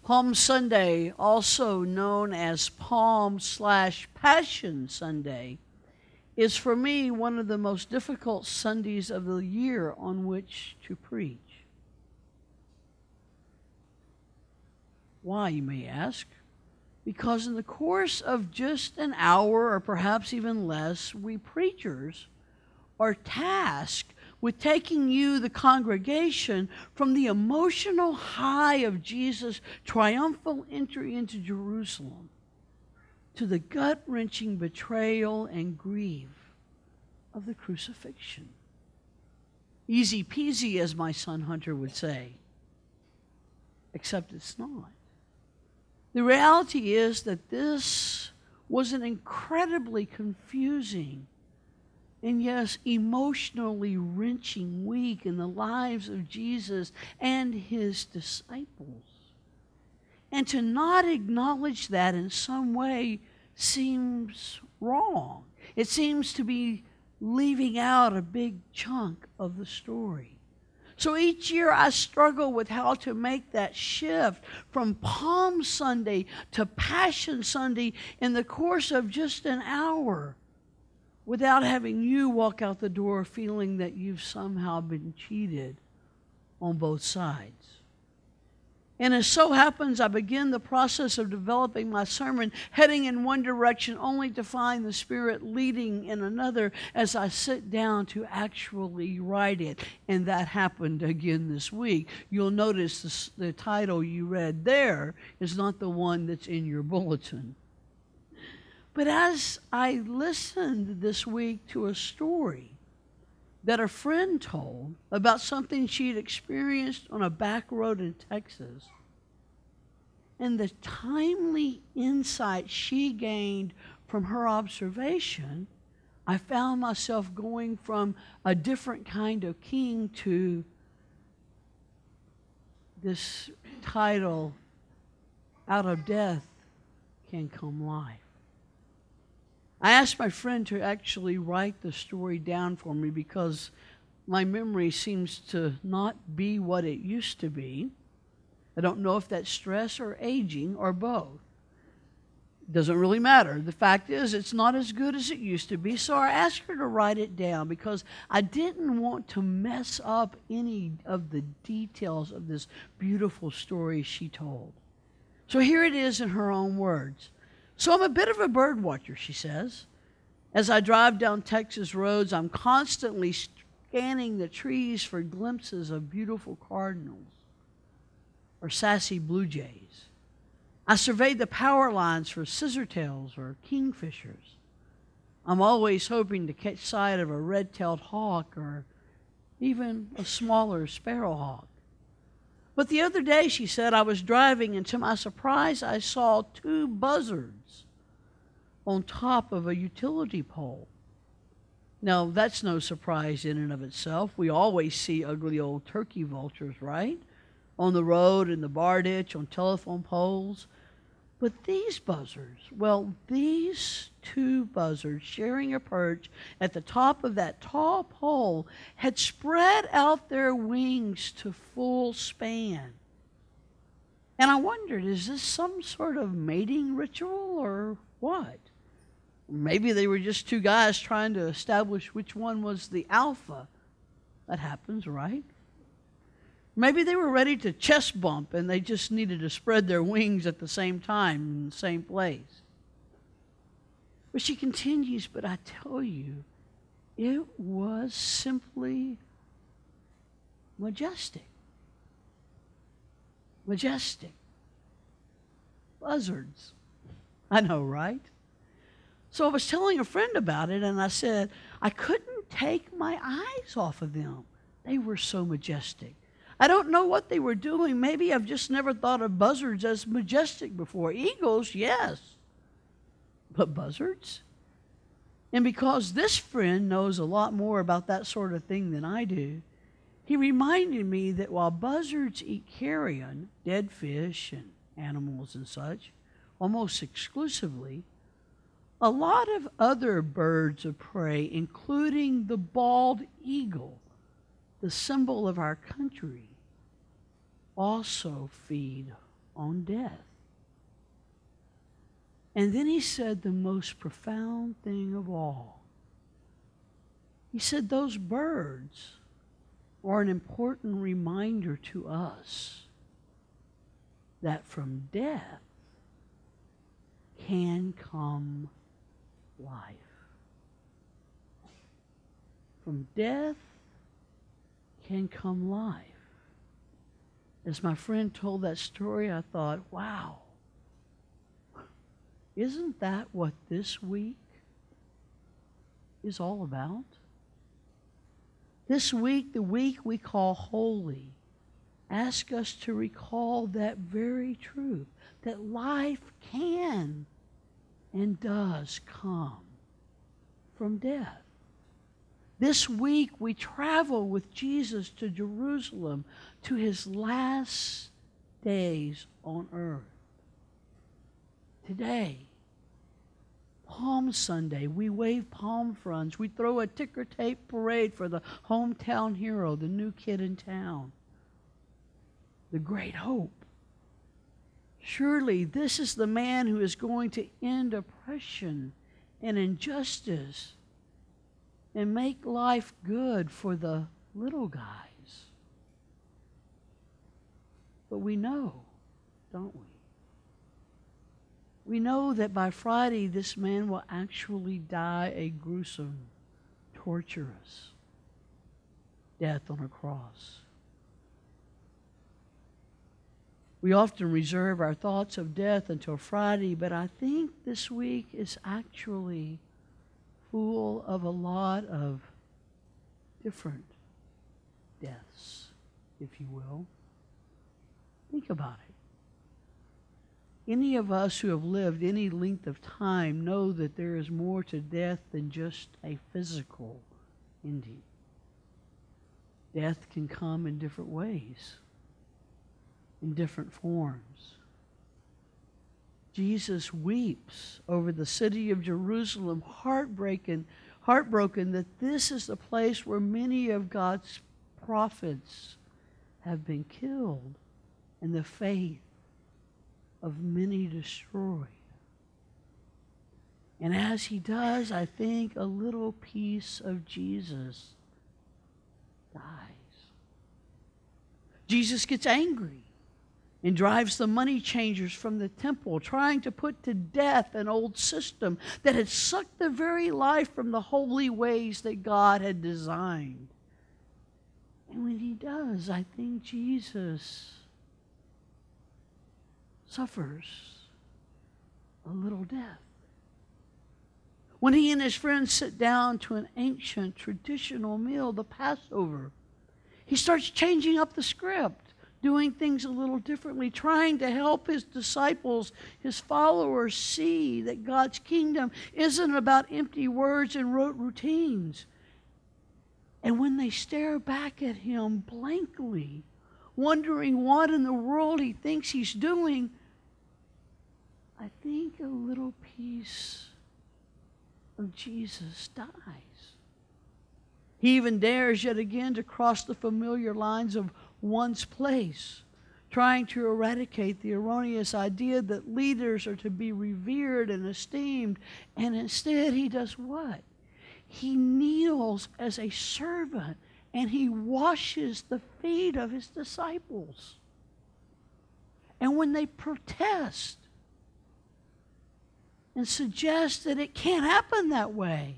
Palm Sunday, also known as Palm/Passion Sunday, is for me one of the most difficult Sundays of the year on which to preach. Why, you may ask? Because in the course of just an hour or perhaps even less, we preachers are tasked with taking you, the congregation, from the emotional high of Jesus' triumphal entry into Jerusalem to the gut-wrenching betrayal and grief of the crucifixion. Easy peasy, as my son Hunter would say, except it's not. The reality is that this was an incredibly confusing and yes, emotionally wrenching week in the lives of Jesus and his disciples. And to not acknowledge that in some way seems wrong. It seems to be leaving out a big chunk of the story. So each year I struggle with how to make that shift from Palm Sunday to Passion Sunday in the course of just an hour, without having you walk out the door feeling that you've somehow been cheated on both sides. And as so happens, I begin the process of developing my sermon, heading in one direction only to find the Spirit leading in another as I sit down to actually write it. And that happened again this week. You'll notice the title you read there is not the one that's in your bulletin. But as I listened this week to a story that a friend told about something she'd experienced on a back road in Texas, and the timely insight she gained from her observation, I found myself going from a different kind of king to this title, Out of Death Can Come Life. I asked my friend to actually write the story down for me because my memory seems to not be what it used to be. I don't know if that's stress or aging or both. It doesn't really matter. The fact is, it's not as good as it used to be, so I asked her to write it down because I didn't want to mess up any of the details of this beautiful story she told. So here it is in her own words. So I'm a bit of a bird watcher, she says. As I drive down Texas roads, I'm constantly scanning the trees for glimpses of beautiful cardinals or sassy blue jays. I survey the power lines for scissortails or kingfishers. I'm always hoping to catch sight of a red-tailed hawk or even a smaller sparrowhawk. But the other day, she said, I was driving, and to my surprise, I saw 2 buzzards on top of a utility pole. Now, that's no surprise in and of itself. We always see ugly old turkey vultures, right? On the road, in the bar ditch, on telephone poles. But these buzzards, well, these 2 buzzards sharing a perch at the top of that tall pole had spread out their wings to full span. And I wondered, is this some sort of mating ritual or what? Maybe they were just 2 guys trying to establish which one was the alpha. That happens, right? Maybe they were ready to chest bump and they just needed to spread their wings at the same time in the same place. But she continues, but I tell you, it was simply majestic. Majestic. Buzzards. I know, right? So I was telling a friend about it and I said, I couldn't take my eyes off of them. They were so majestic. I don't know what they were doing. Maybe I've just never thought of buzzards as majestic before. Eagles, yes. But buzzards? And because this friend knows a lot more about that sort of thing than I do, he reminded me that while buzzards eat carrion, dead fish and animals and such, almost exclusively, a lot of other birds of prey, including the bald eagle, the symbol of our country, also feed on death. And then he said the most profound thing of all. He said those birds are an important reminder to us that from death can come life. From death can come life. As my friend told that story, I thought, wow, isn't that what this week is all about? This week, the week we call holy, asks us to recall that very truth, that life can and does come from death. This week, we travel with Jesus to Jerusalem, to his last days on earth. Today, Palm Sunday, we wave palm fronds. We throw a ticker tape parade for the hometown hero, the new kid in town, the great hope. Surely this is the man who is going to end oppression and injustice and make life good for the little guys. But we know, don't we? We know that by Friday, this man will actually die a gruesome, torturous death on a cross. We often reserve our thoughts of death until Friday, but I think this week is actually full of a lot of different deaths, if you will. Think about it. Any of us who have lived any length of time know that there is more to death than just a physical ending. Death can come in different ways, in different forms. Jesus weeps over the city of Jerusalem, heartbroken that this is the place where many of God's prophets have been killed and the faith of many destroyed. And as he does, I think a little piece of Jesus dies. Jesus gets angry and drives the money changers from the temple, trying to put to death an old system that had sucked the very life from the holy ways that God had designed. And when he does, I think Jesus suffers a little death. When he and his friends sit down to an ancient traditional meal, the Passover, he starts changing up the script, doing things a little differently, trying to help his disciples, his followers, see that God's kingdom isn't about empty words and rote routines. And when they stare back at him blankly, wondering what in the world he thinks he's doing, I think a little piece of Jesus dies. He even dares yet again to cross the familiar lines of one's place, trying to eradicate the erroneous idea that leaders are to be revered and esteemed. And instead, he does what? He kneels as a servant and he washes the feet of his disciples. And when they protest and suggest that it can't happen that way,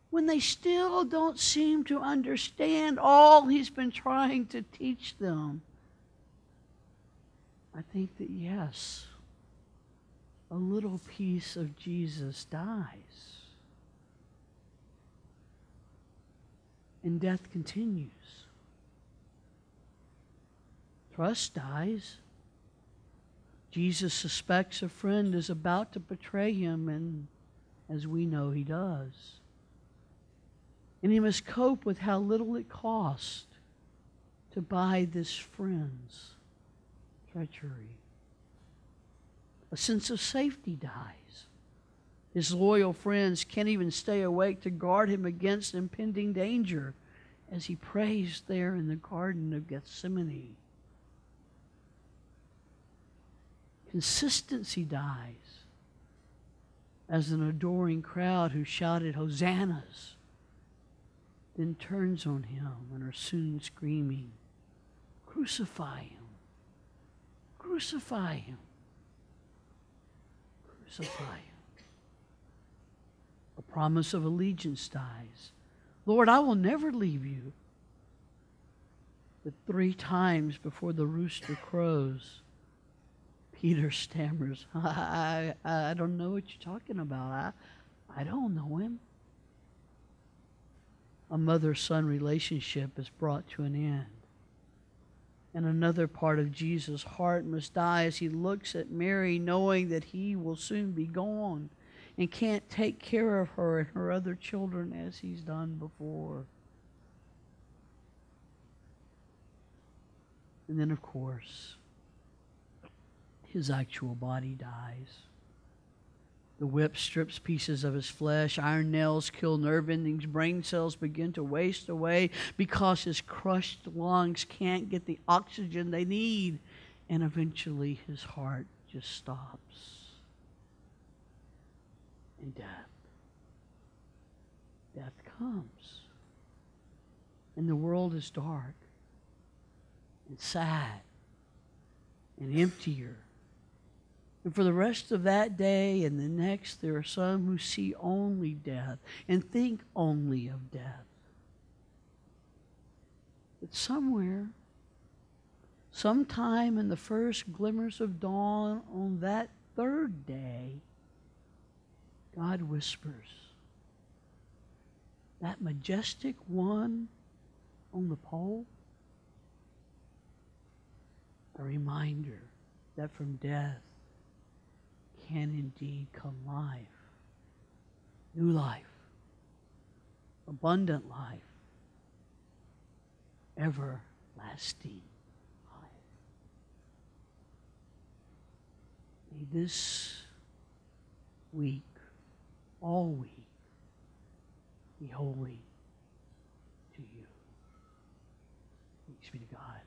when they still don't seem to understand all he's been trying to teach them, I think that yes, a little piece of Jesus dies. And death continues. Trust dies. Jesus suspects a friend is about to betray him, and as we know, he does. And he must cope with how little it cost to buy this friend's treachery. A sense of safety dies. His loyal friends can't even stay awake to guard him against impending danger as he prays there in the Garden of Gethsemane. Consistency dies as an adoring crowd who shouted hosannas then turns on him and are soon screaming, crucify him, crucify him, crucify him. The promise of allegiance dies. Lord, I will never leave you. But 3 times before the rooster crows, Peter stammers, I don't know what you're talking about. I don't know him. A mother-son relationship is brought to an end. And another part of Jesus' heart must die as he looks at Mary, knowing that he will soon be gone and can't take care of her and her other children as he's done before. And then, of course, his actual body dies. The whip strips pieces of his flesh. Iron nails kill nerve endings. Brain cells begin to waste away because his crushed lungs can't get the oxygen they need. And eventually his heart just stops. And death comes. And the world is dark and sad and emptier. And for the rest of that day and the next, there are some who see only death and think only of death. But somewhere, sometime in the first glimmers of dawn on that 3rd day, God whispers, that majestic one on the pole, a reminder that from death can indeed come life. New life, abundant life, everlasting life. May this week, all week, be holy to you. Thanks be to God.